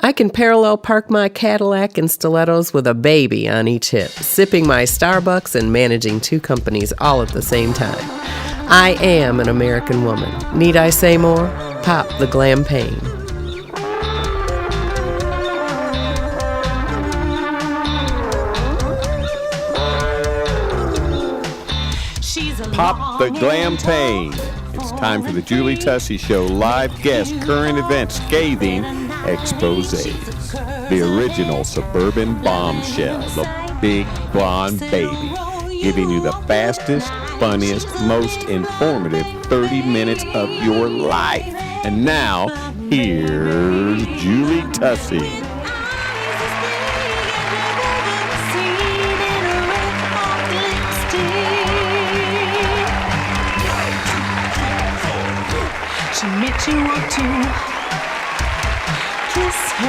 I can parallel park my Cadillac and stilettos with a baby on each hip, sipping my Starbucks and managing 2 companies all at the same time. I am an American woman. Need I say more? Pop the Glam-pagne. Pop the Glam-pagne. It's time for the Julie Tussey Show live guest current event scathing exposés. The original Suburban Bombshell, the big blonde baby, giving you the fastest, funniest, most informative 30 minutes of your life. And now, here's Julie Tussey. She makes you want to kiss her.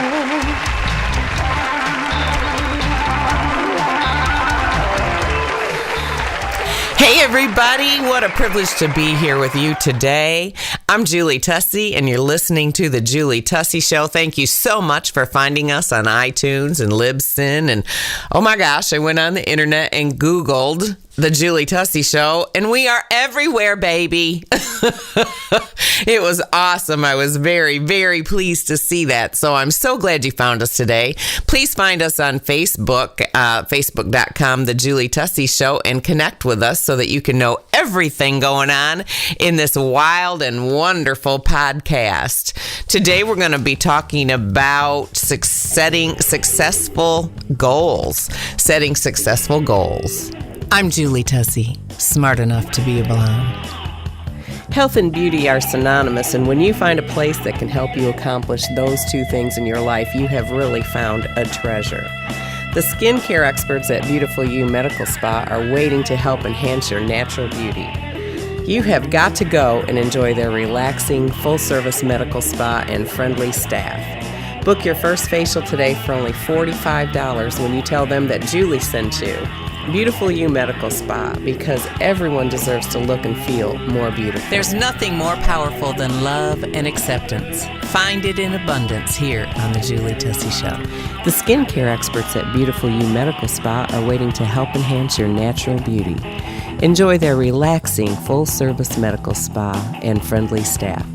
Hey everybody, what a privilege to be here with you today. I'm Julie Tussey and you're listening to the Julie Tussey Show. Thank you so much for finding us on iTunes and Libsyn. And oh my gosh, I went on the internet and Googled the Julie Tussey Show, and we are everywhere, baby. It was awesome. I was very, very pleased to see that. So I'm so glad you found us today. Please find us on Facebook, facebook.com, The Julie Tussey Show, and connect with us so that you can know everything going on in this wild and wonderful podcast. Today, we're going to be talking about setting successful goals. Setting successful goals. I'm Julie Tussey, smart enough to be a blonde. Health and beauty are synonymous, and when you find a place that can help you accomplish those 2 things in your life, you have really found a treasure. The skincare experts at Beautiful You Medical Spa are waiting to help enhance your natural beauty. You have got to go and enjoy their relaxing, full-service medical spa and friendly staff. Book your first facial today for only $45 when you tell them that Julie sent you. Beautiful You Medical Spa, because everyone deserves to look and feel more beautiful. There's nothing more powerful than love and acceptance. Find it in abundance here on the Julie Tussey Show. The skincare experts at Beautiful You Medical Spa are waiting to help enhance your natural beauty. Enjoy their relaxing, full-service medical spa and friendly staff.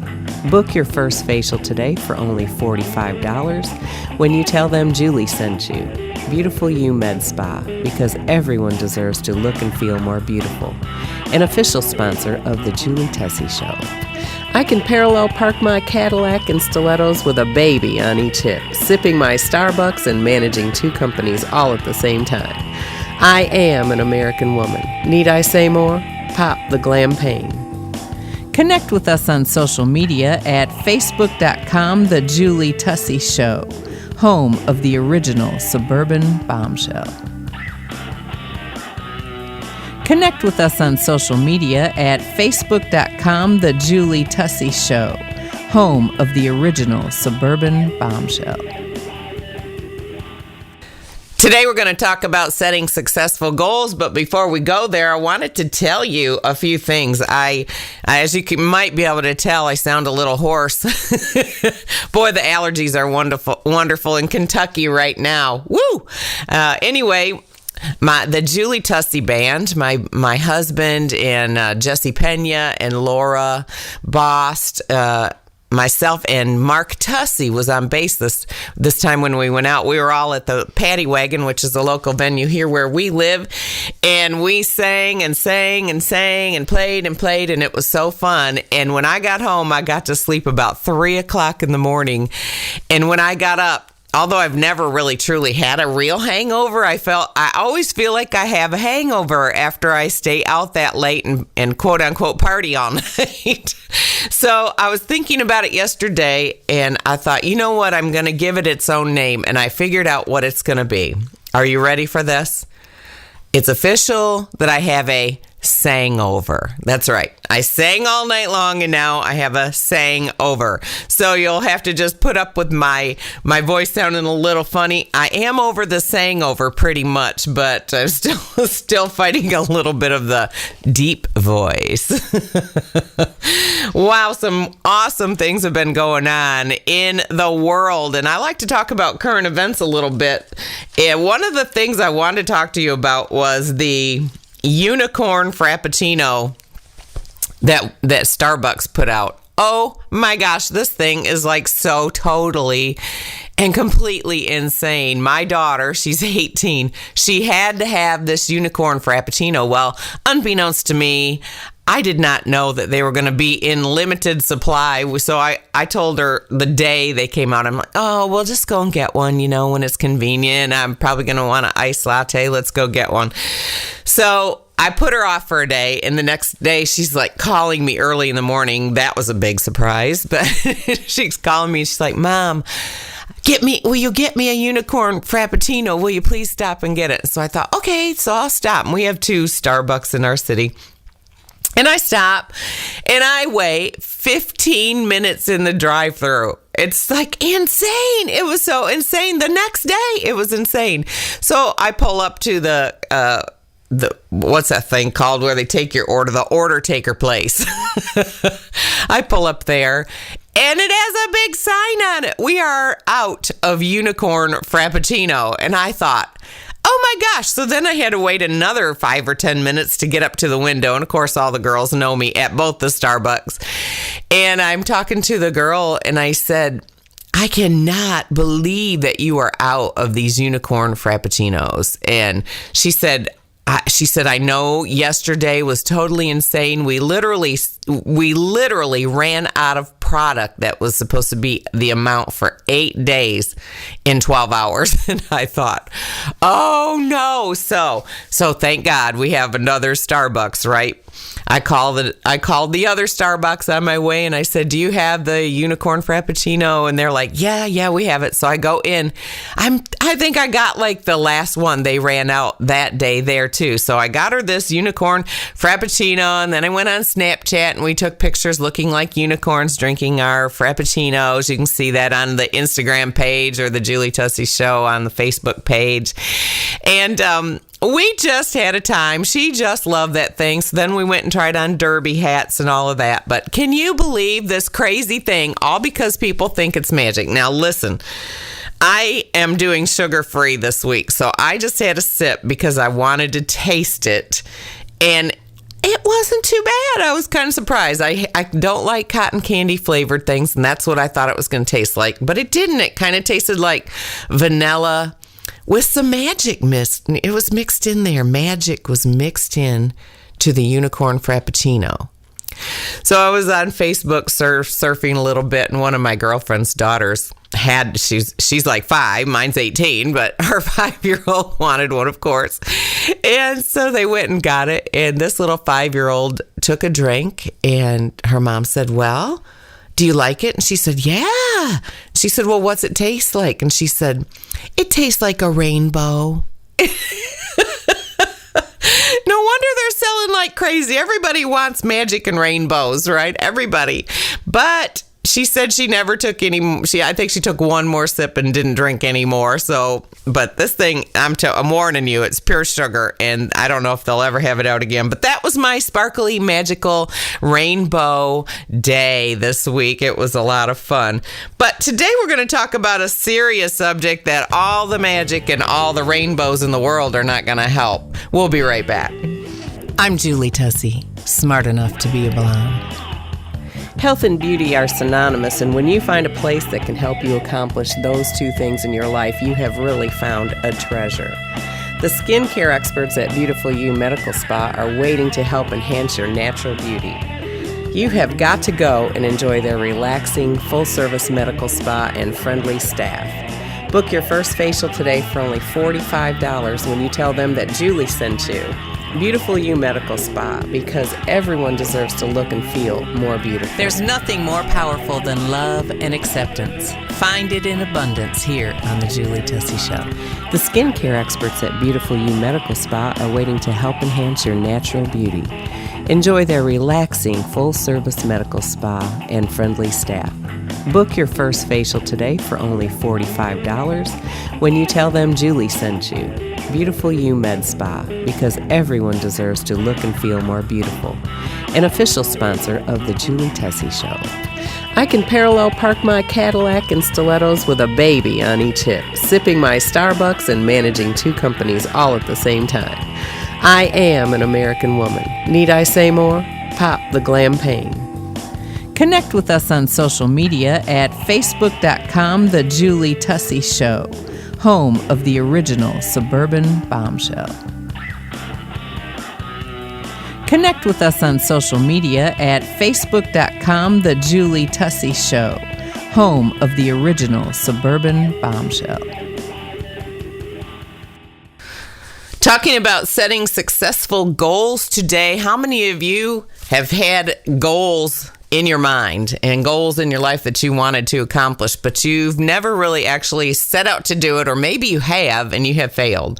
Book your first facial today for only $45 when you tell them Julie sent you. Beautiful You Med Spa, because everyone deserves to look and feel more beautiful. An official sponsor of the Julie Tussey Show. I can parallel park my Cadillac and stilettos with a baby on each hip, sipping my Starbucks and managing 2 companies all at the same time. I am an American woman. Need I say more? Pop the Glam-pagne. Connect with us on social media at facebook.com, The Julie Tussey Show, home of the original Suburban Bombshell. Connect with us on social media at facebook.com, The Julie Tussey Show, home of the original Suburban Bombshell. Today we're going to talk about setting successful goals, but before we go there, I wanted to tell you a few things. As you might be able to tell, I sound a little hoarse. Boy, the allergies are wonderful in Kentucky right now. Woo! Anyway, the Julie Tussey Band, my husband and Jesse Pena and Laura Bost, myself and Mark Tussey was on bass this time when we went out. We were all at the Paddy Wagon, which is a local venue here where we live, and we sang and sang and sang and played, and it was so fun. And when I got home, I got to sleep about 3 o'clock in the morning, and when I got up, although I've never really truly had a real hangover, I always feel like I have a hangover after I stay out that late and quote unquote party all night. So I was thinking about it yesterday and I thought, you know what? I'm going to give it its own name, and I figured out what it's going to be. Are you ready for this? It's official that I have a sang over. That's right. I sang all night long, and now I have a sang over. So you'll have to just put up with my voice sounding a little funny. I am over the sang over pretty much, but I'm still fighting a little bit of the deep voice. Wow, some awesome things have been going on in the world, and I like to talk about current events a little bit. And one of the things I wanted to talk to you about was the Unicorn Frappuccino that Starbucks put out. Oh my gosh, this thing is like so totally and completely insane. My daughter, she's 18, she had to have this Unicorn Frappuccino. Well, unbeknownst to me, I did not know that they were going to be in limited supply. So I told her the day they came out, I'm like, oh, we'll just go and get one, when it's convenient. I'm probably going to want an iced latte. Let's go get one. So I put her off for a day, and the next day she's like calling me early in the morning. That was a big surprise, but she's calling me. She's like, Mom, will you get me a Unicorn Frappuccino? Will you please stop and get it? So I thought, okay, so I'll stop. And we have 2 Starbucks in our city. And I stop, and I wait 15 minutes in the drive-thru. It's like insane. It was so insane. The next day, it was insane. So I pull up to the what's that thing called where they take your order, the order taker place. I pull up there, and it has a big sign on it. We are out of Unicorn Frappuccino. And I thought, oh my gosh. So then I had to wait another 5 or 10 minutes to get up to the window. And of course, all the girls know me at both the Starbucks. And I'm talking to the girl, and I said, I cannot believe that you are out of these Unicorn Frappuccinos. And she said, I know yesterday was totally insane. We literally ran out of product that was supposed to be the amount for 8 days in 12 hours. And I thought, oh no. So thank God we have another Starbucks, right? I called the other Starbucks on my way, and I said, do you have the Unicorn Frappuccino? And they're like, yeah, we have it. So I go in. I think I got like the last one. They ran out that day there too. So I got her this Unicorn Frappuccino, and then I went on Snapchat, and we took pictures looking like unicorns drinking our Frappuccinos. You can see that on the Instagram page or the Julie Tussey Show on the Facebook page. And we just had a time. She just loved that thing. So then we went and tried on derby hats and all of that. But can you believe this crazy thing? All because people think it's magic. Now, listen, I am doing sugar-free this week. So I just had a sip because I wanted to taste it. And it wasn't too bad. I was kind of surprised. I don't like cotton candy flavored things. And that's what I thought it was going to taste like. But it didn't. It kind of tasted like vanilla with some magic mixed. It was mixed in there. Magic was mixed in to the Unicorn Frappuccino. So I was on Facebook surfing a little bit, and one of my girlfriend's daughters she's like 5, mine's 18, but her 5-year-old wanted one, of course. And so they went and got it, and this little 5-year-old took a drink, and her mom said, well, do you like it? And she said, yeah. She said, well, what's it taste like? And she said, it tastes like a rainbow. No wonder they're selling like crazy. Everybody wants magic and rainbows, right? Everybody. But she said she never took any. I think she took one more sip and didn't drink anymore. So, but this thing, I'm warning you, it's pure sugar, and I don't know if they'll ever have it out again. But that was my sparkly, magical rainbow day this week. It was a lot of fun. But today we're going to talk about a serious subject that all the magic and all the rainbows in the world are not going to help. We'll be right back. I'm Julie Tussey, smart enough to be a blonde. Health and beauty are synonymous, and when you find a place that can help you accomplish those 2 things in your life, you have really found a treasure. The skincare experts at Beautiful You Medical Spa are waiting to help enhance your natural beauty. You have got to go and enjoy their relaxing, full-service medical spa and friendly staff. Book your first facial today for only $45 when you tell them that Julie sent you. Beautiful You Medical Spa, because everyone deserves to look and feel more beautiful. There's nothing more powerful than love and acceptance. Find it in abundance here on the Julie Tussey Show. The skincare experts at Beautiful You Medical Spa are waiting to help enhance your natural beauty. Enjoy their relaxing, full-service medical spa and friendly staff. Book your first facial today for only $45 when you tell them Julie sent you. Beautiful You Med Spa, because everyone deserves to look and feel more beautiful. An official sponsor of the Julie Tussey Show. I can parallel park my Cadillac and stilettos with a baby on each hip, sipping my Starbucks and managing 2 companies all at the same time. I am an American woman. Need I say more? Pop the Glam-pagne. Connect with us on social media at facebook.com, The Julie Tussey Show, home of the original Suburban Bombshell. Connect with us on social media at facebook.com, The Julie Tussey Show, home of the original Suburban Bombshell. Talking about setting successful goals today, how many of you have had goals in your mind and goals in your life that you wanted to accomplish, but you've never really actually set out to do it, or maybe you have and you have failed?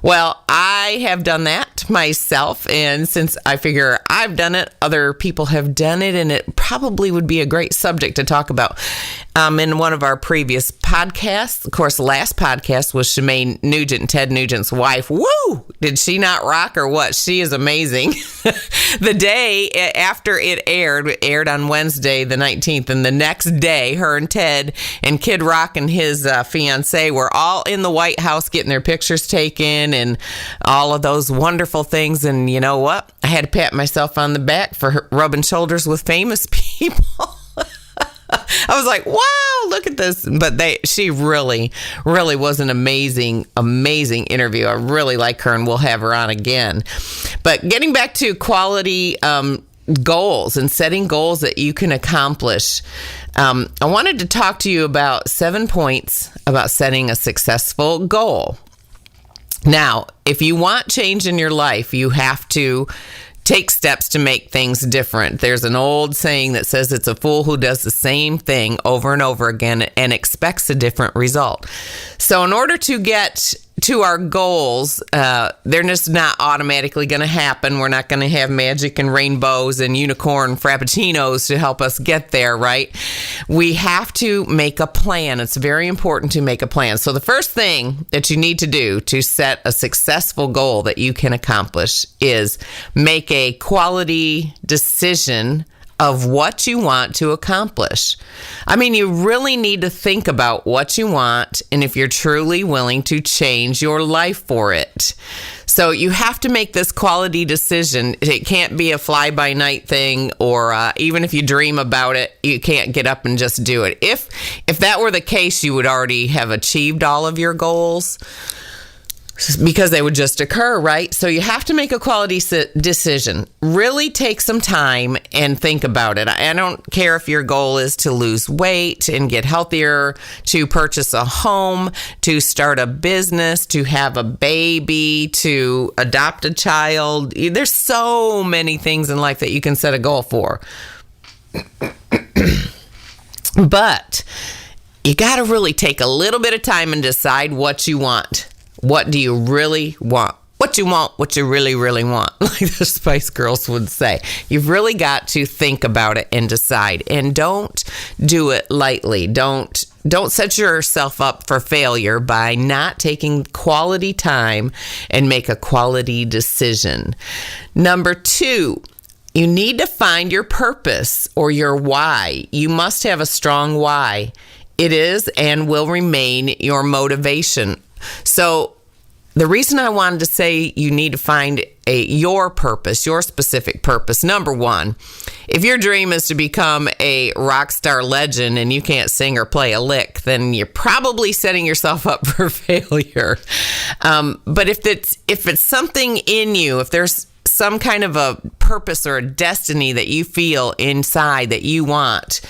Well, I have done that myself, and since I figure I've done it, other people have done it, and it probably would be a great subject to talk about. In one of our previous podcasts, of course, the last podcast was Shemaine Nugent, Ted Nugent's wife. Woo! Did she not rock or what? She is amazing. The day after it aired on Wednesday the 19th, and the next day, her and Ted and Kid Rock and his fiance were all in the White House getting their pictures taken and all of those wonderful things. And you know what? I had to pat myself on the back for rubbing shoulders with famous people. I was like, wow, look at this. But she really, really was an amazing interview. I really like her, and we'll have her on again. But getting back to quality goals and setting goals that you can accomplish, I wanted to talk to you about 7 points about setting a successful goal. Now, if you want change in your life, you have to take steps to make things different. There's an old saying that says it's a fool who does the same thing over and over again and expects a different result. So in order to get to our goals, they're just not automatically going to happen. We're not going to have magic and rainbows and unicorn frappuccinos to help us get there, right? We have to make a plan. It's very important to make a plan. So the first thing that you need to do to set a successful goal that you can accomplish is make a quality decision of what you want to accomplish. I mean, you really need to think about what you want and if you're truly willing to change your life for it. So you have to make this quality decision. It can't be a fly-by-night thing, or even if you dream about it, you can't get up and just do it. If that were the case, you would already have achieved all of your goals, because they would just occur, right? So you have to make a quality decision. Really take some time and think about it. I don't care if your goal is to lose weight and get healthier, to purchase a home, to start a business, to have a baby, to adopt a child. There's so many things in life that you can set a goal for. But you got to really take a little bit of time and decide what you want. What do you really want? What you want, what you really, really want, like the Spice Girls would say. You've really got to think about it and decide. And don't do it lightly. Don't set yourself up for failure by not taking quality time and make a quality decision. Number 2, you need to find your purpose or your why. You must have a strong why. It is and will remain your motivation. So the reason I wanted to say you need to find your purpose, your specific purpose. Number 1, if your dream is to become a rock star legend and you can't sing or play a lick, then you're probably setting yourself up for failure. But if it's something in you, if there's some kind of a purpose or a destiny that you feel inside that you want,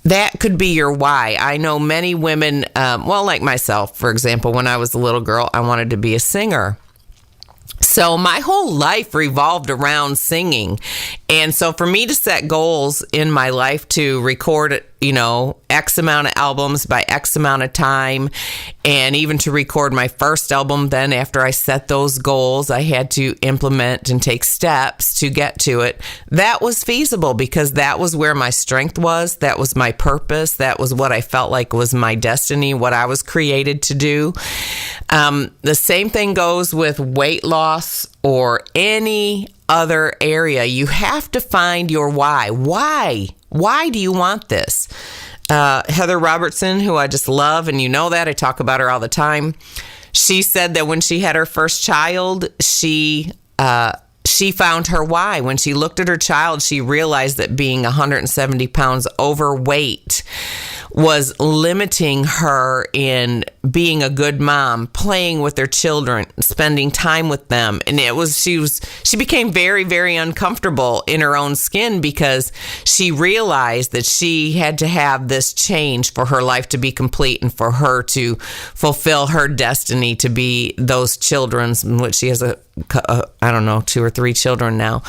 that could be your why. I know many women, like myself, for example, when I was a little girl, I wanted to be a singer. So my whole life revolved around singing. And so for me to set goals in my life to record, X amount of albums by X amount of time, and even to record my first album, then after I set those goals, I had to implement and take steps to get to it. That was feasible because that was where my strength was. That was my purpose. That was what I felt like was my destiny, what I was created to do. The same thing goes with weight loss or any other area. You have to find your why. Why do you want this? Heather Robertson, who I just love, and you know that, I talk about her all the time. She said that when she had her first child, she found her why. When she looked at her child, she realized that being 170 pounds overweight was limiting her in being a good mom, playing with their children, spending time with them. And she became very, very uncomfortable in her own skin because she realized that she had to have this change for her life to be complete and for her to fulfill her destiny to be those children's, which she has 2 or 3 children now.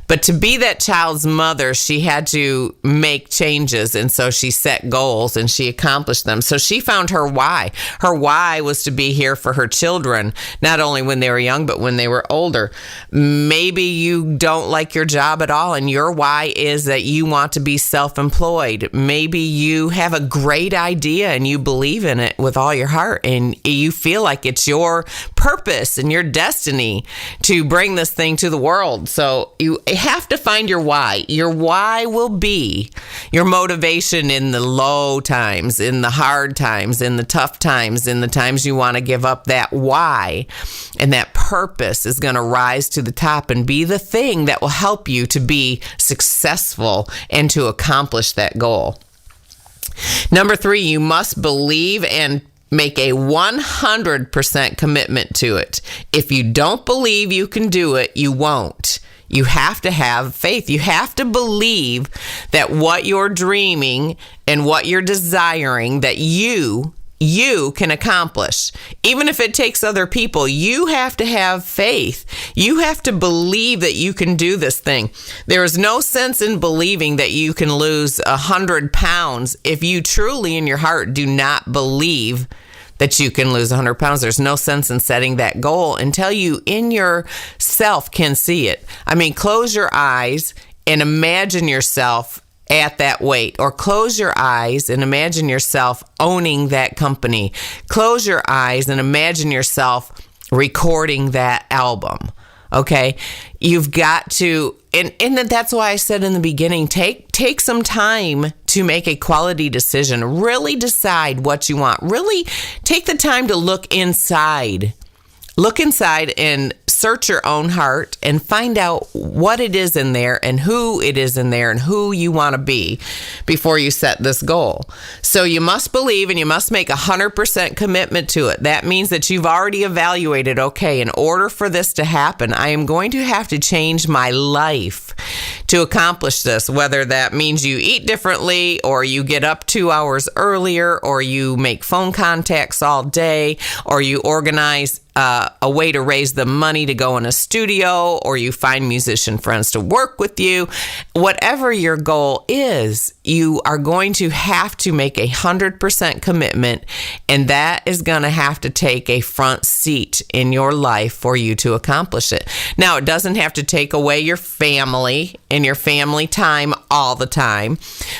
But to be that child's mother, she had to make changes. And so she set goals and she accomplished them. So she found her why. Her why was to be here for her children, not only when they were young, but when they were older. Maybe you don't like your job at all, and your why is that you want to be self-employed. Maybe you have a great idea and you believe in it with all your heart, and you feel like it's your purpose and your destiny to bring this thing to the world. So you have to find your why. Your why will be your motivation in the low times, in the hard times, in the tough times, in the times you want to give up. That why and that purpose is going to rise to the top and be the thing that will help you to be successful and to accomplish that goal. Number 3, you must believe and make a 100% commitment to it. If you don't believe you can do it, you won't. You have to have faith. You have to believe that what you're dreaming and what you're desiring, that you can accomplish. Even if it takes other people, you have to have faith. You have to believe that you can do this thing. There is no sense in believing that you can lose 100 pounds if you truly in your heart do not believe that you can lose 100 pounds. There's no sense in setting that goal until you in yourself can see it. I mean, close your eyes and imagine yourself at that weight, or close your eyes and imagine yourself owning that company. Close your eyes and imagine yourself recording that album. Okay, you've got to, and that's why I said in the beginning, take some time to make a quality decision. Really decide what you want. Really take the time to look inside. Look inside and search your own heart and find out what it is in there and who it is in there and who you want to be before you set this goal. So you must believe and you must make 100% commitment to it. That means that you've already evaluated, okay, in order for this to happen, I am going to have to change my life to accomplish this, whether that means you eat differently or you get up 2 hours earlier or you make phone contacts all day or you organize a way to raise the money to go in a studio, or you find musician friends to work with you. Whatever your goal is, you are going to have to make 100% commitment, and that is going to have to take a front seat in your life for you to accomplish it. Now, it doesn't have to take away your family and your family time all the time,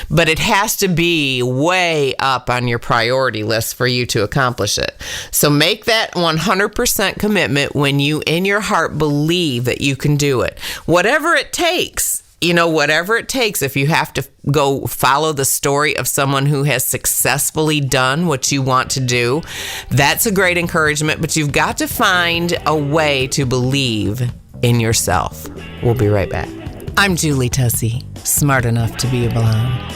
but it has to be way up on your priority list for you to accomplish it. So make that 100% commitment when you in your heart believe that you can do it. Whatever it takes, whatever it takes, if you have to go follow the story of someone who has successfully done what you want to do, that's a great encouragement, but you've got to find a way to believe in yourself. We'll be right back. I'm Julie Tussey, smart enough to be a blonde.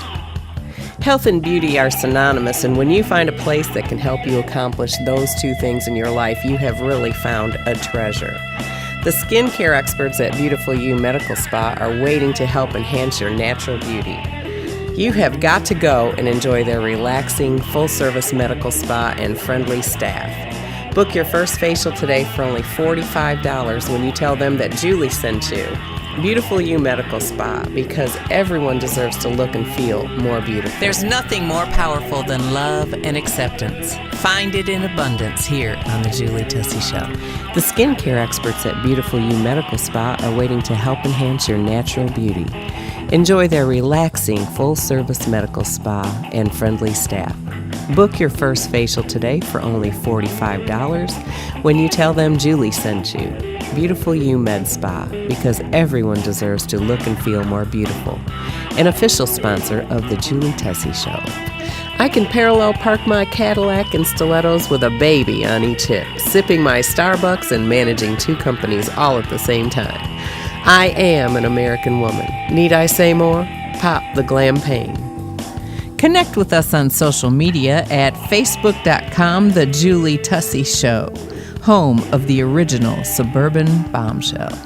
Health and beauty are synonymous, and when you find a place that can help you accomplish those two things in your life, you have really found a treasure. The skincare experts at Beautiful You Medical Spa are waiting to help enhance your natural beauty. You have got to go and enjoy their relaxing, full-service medical spa and friendly staff. Book your first facial today for only $45 when you tell them that Julie sent you. Beautiful You Medical Spa, because everyone deserves to look and feel more beautiful. There's nothing more powerful than love and acceptance. Find it in abundance here on the Julie Tussey Show. The skincare experts at Beautiful You Medical Spa are waiting to help enhance your natural beauty. Enjoy their relaxing, full-service medical spa and friendly staff. Book your first facial today for only $45 when you tell them Julie sent you. Beautiful You Med Spa, because everyone deserves to look and feel more beautiful. An official sponsor of the Julie Tussey Show. I can parallel park my Cadillac and stilettos with a baby on each hip, sipping my Starbucks and managing 2 companies all at the same time. I am an American woman. Need I say more? Pop the Glam-pagne. Connect with us on social media at facebook.com, The Julie Tussey Show, home of the original Suburban Bombshell.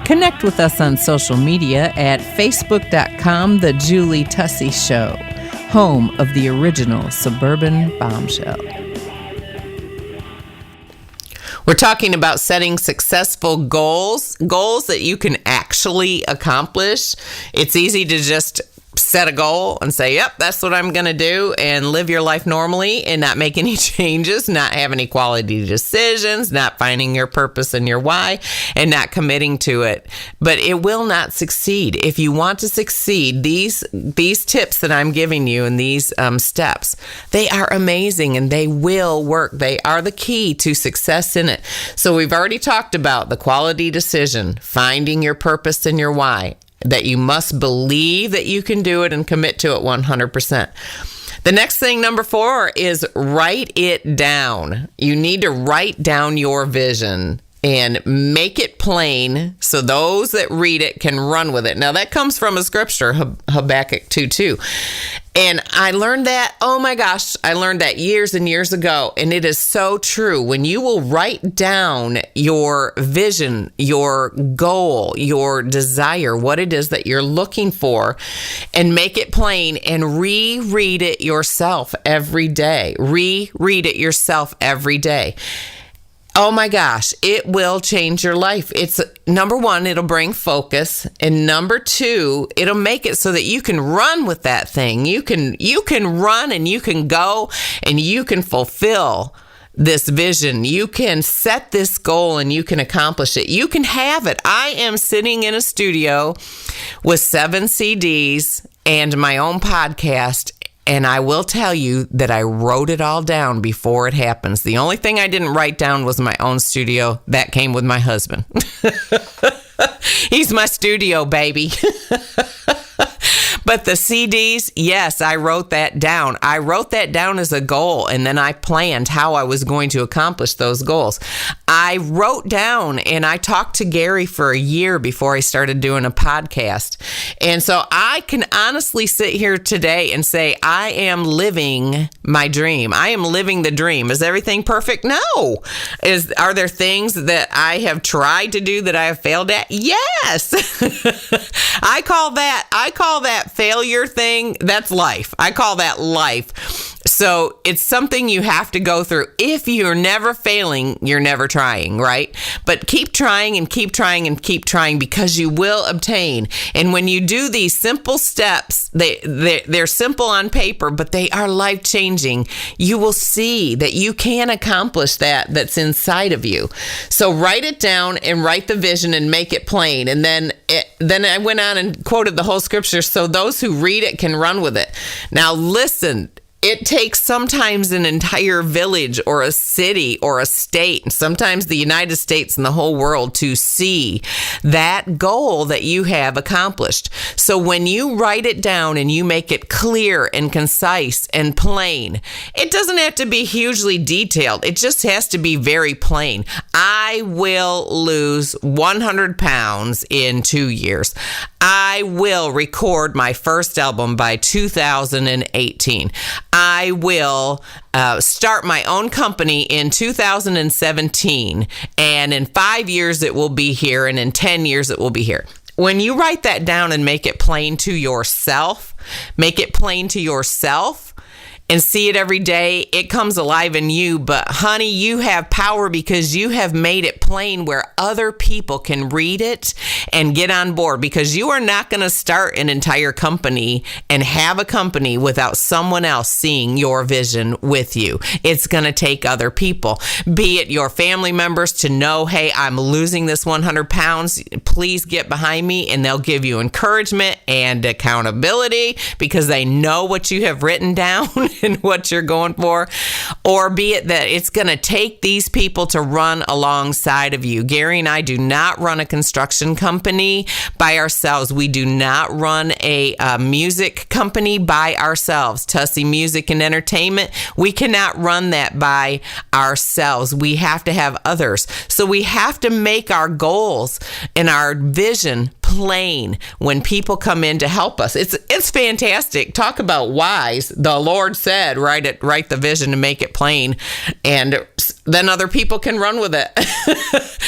Connect with us on social media at facebook.com, The Julie Tussey Show, home of the original Suburban Bombshell. We're talking about setting successful goals that you can actually accomplish. It's easy to just set a goal and say, yep, that's what I'm going to do, and live your life normally and not make any changes, not have any quality decisions, not finding your purpose and your why, and not committing to it. But it will not succeed. If you want to succeed, these tips that I'm giving you and these steps, they are amazing and they will work. They are the key to success in it. So we've already talked about the quality decision, finding your purpose and your why, that you must believe that you can do it and commit to it 100%. The next thing, number 4, is write it down. You need to write down your vision and make it plain so those that read it can run with it. Now, that comes from a scripture, Habakkuk 2:2. And I learned that, oh my gosh, I learned that years and years ago. And it is so true. When you will write down your vision, your goal, your desire, what it is that you're looking for, and make it plain and reread it yourself every day. Reread it yourself every day. Oh my gosh, it will change your life. It's number 1, it'll bring focus. And number 2, it'll make it so that you can run with that thing. You can run and you can go and you can fulfill this vision. You can set this goal and you can accomplish it. You can have it. I am sitting in a studio with 7 CDs and my own podcast. And I will tell you that I wrote it all down before it happens. The only thing I didn't write down was my own studio. That came with my husband. He's my studio baby. But the CDs, yes, I wrote that down. I wrote that down as a goal, and then I planned how I was going to accomplish those goals. I wrote down, and I talked to Gary for a year before I started doing a podcast. And so I can honestly sit here today and say, I am living my dream. I am living the dream. Is everything perfect? No. Are there things that I have tried to do that I have failed at? Yes. I call that failure thing, that's life. I call that life. So it's something you have to go through. If you're never failing, you're never trying, right? But keep trying and keep trying and keep trying, because you will obtain. And when you do these simple steps, they're simple on paper, but they are life-changing. You will see that you can accomplish that's inside of you. So write it down and write the vision and make it plain. And then I went on and quoted the whole scripture so those who read it can run with it. Now listen, it takes sometimes an entire village or a city or a state, and sometimes the United States and the whole world, to see that goal that you have accomplished. So when you write it down and you make it clear and concise and plain, it doesn't have to be hugely detailed. It just has to be very plain. I will lose 100 pounds in 2 years. I will record my first album by 2018. I will start my own company in 2017, and in 5 years it will be here, and in 10 years it will be here. When you write that down and make it plain to yourself, and see it every day, it comes alive in you. But honey, you have power because you have made it plain where other people can read it and get on board, because you are not going to start an entire company and have a company without someone else seeing your vision with you. It's going to take other people, be it your family members, to know, hey, I'm losing this 100 pounds. Please get behind me. And they'll give you encouragement and accountability because they know what you have written down and what you're going for. Or be it that it's going to take these people to run alongside of you. Gary and I do not run a construction company by ourselves. We do not run a music company by ourselves. Tussey Music and Entertainment, we cannot run that by ourselves. We have to have others. So we have to make our goals and our vision plain when people come in to help us. It's fantastic. Talk about wise. The Lord said, write the vision and make it plain, and then other people can run with it.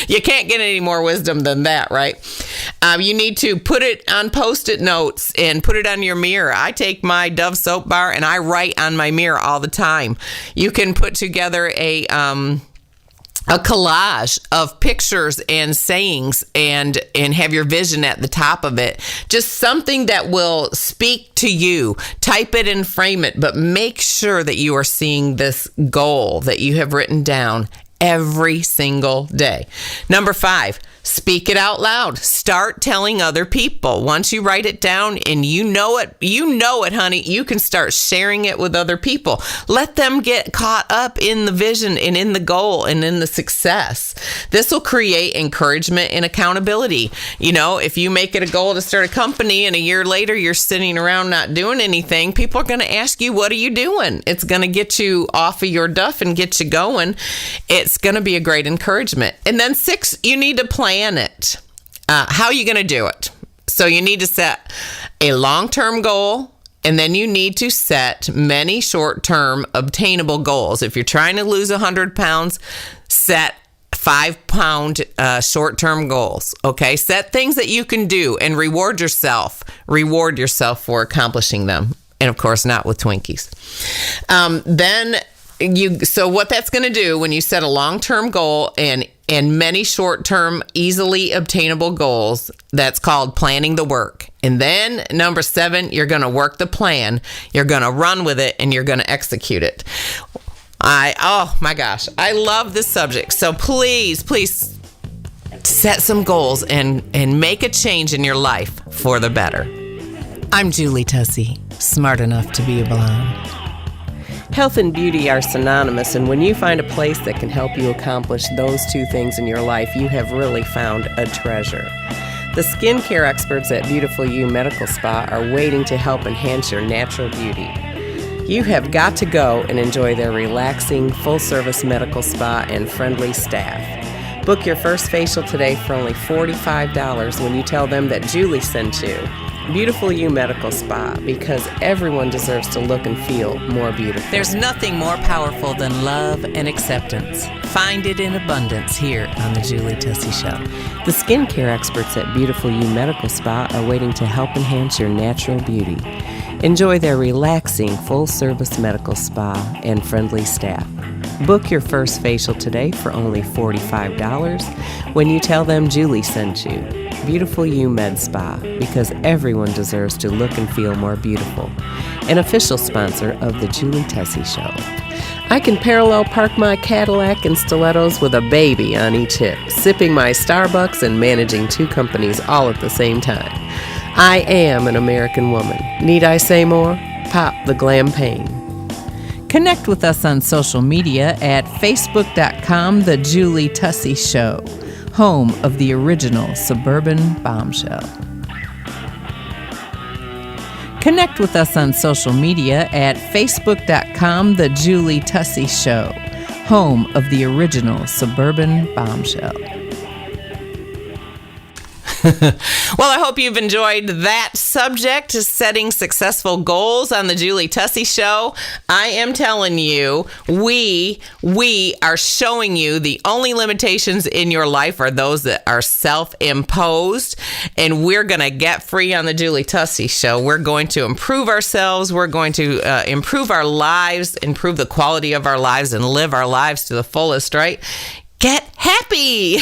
You can't get any more wisdom than that, right? You need to put it on Post-it notes and put it on your mirror. I take my Dove soap bar and I write on my mirror all the time. You can put together a collage of pictures and sayings and have your vision at the top of it. Just something that will speak to you. Type it and frame it, but make sure that you are seeing this goal that you have written down every single day. Number 5, speak it out loud. Start telling other people. Once you write it down and you know it, honey, you can start sharing it with other people. Let them get caught up in the vision and in the goal and in the success. This will create encouragement and accountability. You know, if you make it a goal to start a company and a year later you're sitting around not doing anything, people are going to ask you, what are you doing? It's going to get you off of your duff and get you going. It's going to be a great encouragement. And then 6, you need to plan it. How are you going to do it? So you need to set a long-term goal, and then you need to set many short-term obtainable goals. If you're trying to lose 100 pounds, set 5-pound short-term goals. Okay, set things that you can do and reward yourself. Reward yourself for accomplishing them, and of course, not with Twinkies. So what that's going to do when you set a long-term goal and many short-term, easily obtainable goals, that's called planning the work. And then number 7, you're going to work the plan. You're going to run with it and you're going to execute it. Oh my gosh, I love this subject. So please set some goals and make a change in your life for the better. I'm Julie Tussey, smart enough to be a blonde. Health and beauty are synonymous, and when you find a place that can help you accomplish those 2 things in your life, you have really found a treasure. The skincare experts at Beautiful You Medical Spa are waiting to help enhance your natural beauty. You have got to go and enjoy their relaxing, full-service medical spa and friendly staff. Book your first facial today for only $45 when you tell them that Julie sent you. Beautiful You Medical Spa, because everyone deserves to look and feel more beautiful. There's nothing more powerful than love and acceptance. Find it in abundance here on the Julie Tussey Show. The skincare experts at Beautiful You Medical Spa are waiting to help enhance your natural beauty. Enjoy their relaxing, full-service medical spa and friendly staff. Book your first facial today for only $45 when you tell them Julie sent you. Beautiful You Med Spa, because everyone deserves to look and feel more beautiful. An official sponsor of the Julie Tussey Show. I can parallel park my Cadillac and stilettos with a baby on each hip, sipping my Starbucks and managing 2 companies all at the same time. I am an American woman. Need I say more? Pop the Glam-pagne. Connect with us on social media at facebook.com, The Julie Tussey Show, home of the original Suburban Bombshell. Connect with us on social media at facebook.com, The Julie Tussey Show, home of the original Suburban Bombshell. Well, I hope you've enjoyed that subject, setting successful goals on the Julie Tussey Show. I am telling you, we are showing you the only limitations in your life are those that are self-imposed, and we're going to get free on the Julie Tussey Show. We're going to improve ourselves. We're going to improve our lives, improve the quality of our lives, and live our lives to the fullest, right? Get happy.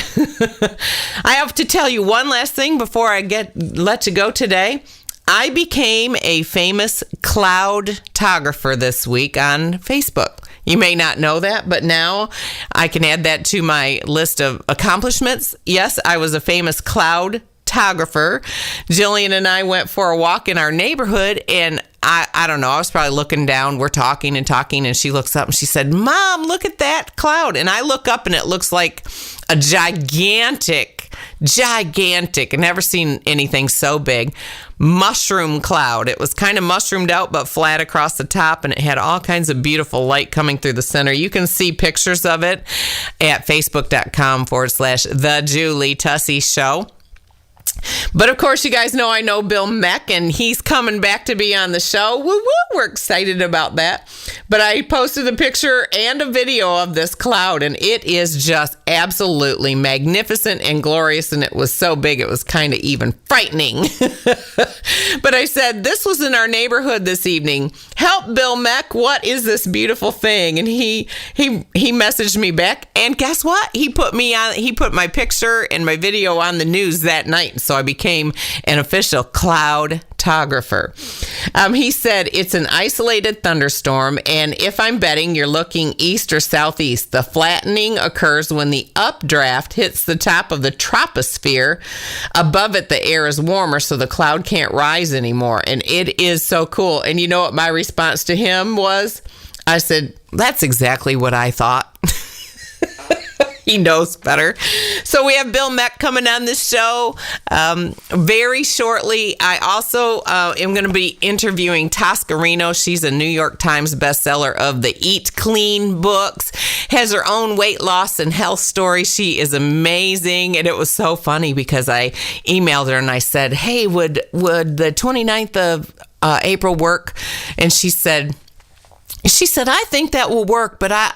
I have to tell you one last thing before I let you go today. I became a famous cloud-tographer this week on Facebook. You may not know that, but now I can add that to my list of accomplishments. Yes, I was a famous cloud-tographer. Jillian and I went for a walk in our neighborhood, and I don't know, I was probably looking down. We're talking, and she looks up and she said, "Mom, look at that cloud." And I look up and it looks like a gigantic, I've never seen anything so big, mushroom cloud. It was kind of mushroomed out, but flat across the top, and it had all kinds of beautiful light coming through the center. You can see pictures of it at facebook.com/The Julie Tussey Show. But of course, you guys know I know Bill Meck, and he's coming back to be on the show. Woo woo! We're excited about that. But I posted a picture and a video of this cloud, and it is just absolutely magnificent and glorious. And it was so big, it was kind of even frightening. But I said, this was in our neighborhood this evening. Help, Bill Meck! What is this beautiful thing? And he messaged me back, and guess what? He put my picture and my video on the news that night. So I became an official cloud-tographer. He said, it's an isolated thunderstorm, and if I'm betting, you're looking east or southeast. The flattening occurs when the updraft hits the top of the troposphere. Above it, the air is warmer, so the cloud can't rise anymore. And it is so cool. And you know what my response to him was? I said, that's exactly what I thought. He knows better. So we have Bill Meck coming on this show very shortly. I also am going to be interviewing Toscarino. She's a New York Times bestseller of the Eat Clean books, has her own weight loss and health story. She is amazing. And it was so funny because I emailed her and I said, hey, would the 29th of April work? And she said, I think that will work, but I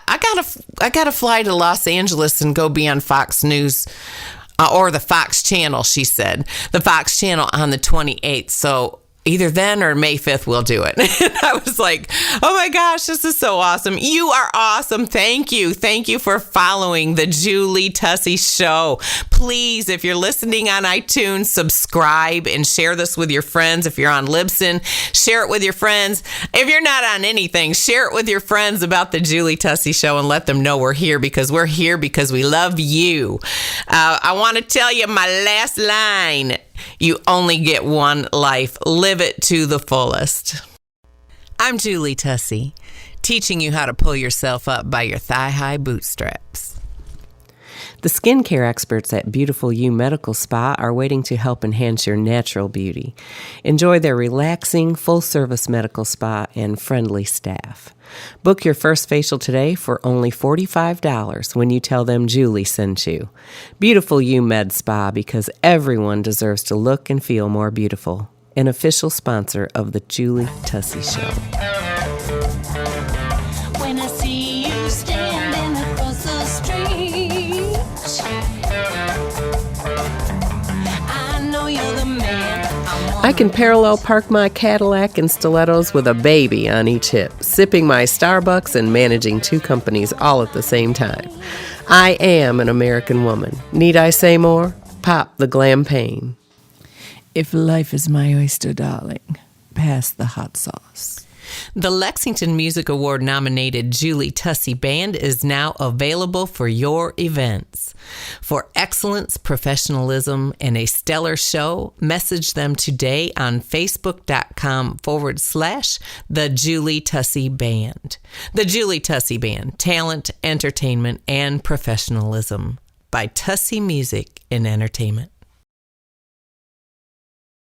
gotta fly to Los Angeles and go be on Fox News or the Fox Channel, she said. The Fox Channel on the 28th. So either then or May 5th, we'll do it. And I was like, oh my gosh, this is so awesome. You are awesome. Thank you. Thank you for following the Julie Tussey Show. Please, if you're listening on iTunes, subscribe and share this with your friends. If you're on Libsyn, share it with your friends. If you're not on anything, share it with your friends about the Julie Tussey Show and let them know we're here because we love you. I want to tell you my last line. You only get one life. Live it to the fullest. I'm Julie Tussey, teaching you how to pull yourself up by your thigh-high bootstraps. The skincare experts at Beautiful You Medical Spa are waiting to help enhance your natural beauty. Enjoy their relaxing, full-service medical spa and friendly staff. Book your first facial today for only $45 when you tell them Julie sent you. Beautiful You Med Spa, because everyone deserves to look and feel more beautiful. An official sponsor of the Julie Tussey Show. When I see you standing across the street, I know you're the man. I can parallel park my Cadillac and stilettos with a baby on each hip, sipping my Starbucks and managing 2 companies all at the same time. I am an American woman. Need I say more? Pop the Glam-pagne. If life is my oyster, darling, pass the hot sauce. The Lexington Music Award nominated Julie Tussey Band is now available for your events. For excellence, professionalism, and a stellar show, message them today on facebook.com/The Julie Tussey Band. The Julie Tussey Band, talent, entertainment, and professionalism by Tussey Music and Entertainment.